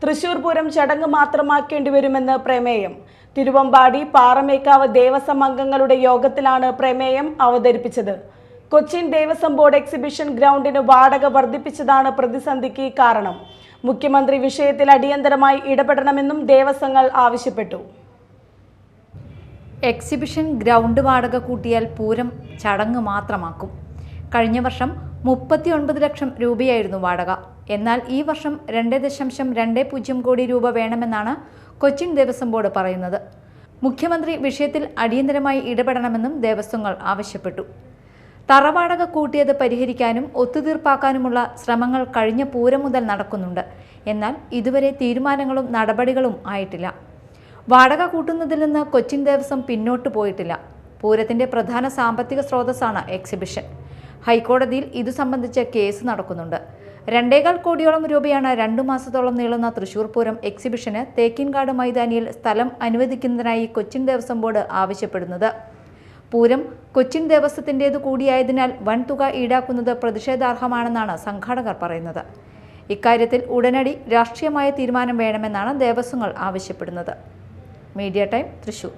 തൃശൂർ പൂരം ചടങ്ങ് മാത്രമാക്കേണ്ടി വരുമെന്ന് പ്രമേയം. തിരുവമ്പാടി പാറമേക്കാവ് ദേവസ്വം അംഗങ്ങളുടെ യോഗത്തിലാണ് പ്രമേയം അവതരിപ്പിച്ചത്. കൊച്ചിൻ ദേവസ്വം ബോർഡ് എക്സിബിഷൻ ഗ്രൗണ്ടിന് വാടക വർദ്ധിപ്പിച്ചതാണ് പ്രതിസന്ധിക്ക് കാരണം. മുഖ്യമന്ത്രി വിഷയത്തിൽ അടിയന്തരമായി ഇടപെടണമെന്നും ദേവസ്വങ്ങൾ ആവശ്യപ്പെട്ടു. എക്സിബിഷൻ ഗ്രൗണ്ട് വാടക കൂട്ടിയാൽ പൂരം ചടങ്ങ് മാത്രമാക്കും. കഴിഞ്ഞ വർഷം 39 ലക്ഷം രൂപയായിരുന്നു വാടക. എന്നാൽ ഈ വർഷം 2.20 കോടി രൂപ വേണമെന്നാണ് കൊച്ചിൻ ദേവസ്വം ബോർഡ് പറയുന്നത്. മുഖ്യമന്ത്രി വിഷയത്തിൽ അടിയന്തരമായി ഇടപെടണമെന്നും ദേവസ്വങ്ങൾ ആവശ്യപ്പെട്ടു. തറവാടക കൂട്ടിയത് പരിഹരിക്കാനും ഒത്തുതീർപ്പാക്കാനുമുള്ള ശ്രമങ്ങൾ കഴിഞ്ഞ പൂരം മുതൽ നടക്കുന്നുണ്ട്. എന്നാൽ ഇതുവരെ തീരുമാനങ്ങളും നടപടികളും ആയിട്ടില്ല. വാടക കൂട്ടുന്നതിൽ നിന്ന് കൊച്ചിൻ ദേവസ്വം പിന്നോട്ട് പോയിട്ടില്ല. പൂരത്തിന്റെ പ്രധാന സാമ്പത്തിക സ്രോതസ്സാണ് എക്സിബിഷൻ. ഹൈക്കോടതിയിൽ ഇതു സംബന്ധിച്ച് കേസ് നടക്കുന്നുണ്ട്. 2.25 കോടിയോളം രൂപയാണ് 2 മാസത്തോളം നീളുന്ന തൃശൂർ പൂരം എക്സിബിഷന് തേക്കിൻകാട് മൈതാനിയിൽ സ്ഥലം അനുവദിക്കുന്നതിനായി കൊച്ചിൻ ദേവസ്വം ബോർഡ് ആവശ്യപ്പെടുന്നത്. പൂരം കൊച്ചിൻ ദേവസ്വത്തിൻ്റേതു കൂടിയായതിനാൽ വൻതുക ഈടാക്കുന്നത് പ്രതിഷേധാർഹമാണെന്നാണ് സംഘാടകർ പറയുന്നത്. ഇക്കാര്യത്തിൽ ഉടനടി രാഷ്ട്രീയമായ തീരുമാനം വേണമെന്നാണ് ദേവസ്വങ്ങൾ ആവശ്യപ്പെടുന്നത്. Media time, Thrissur.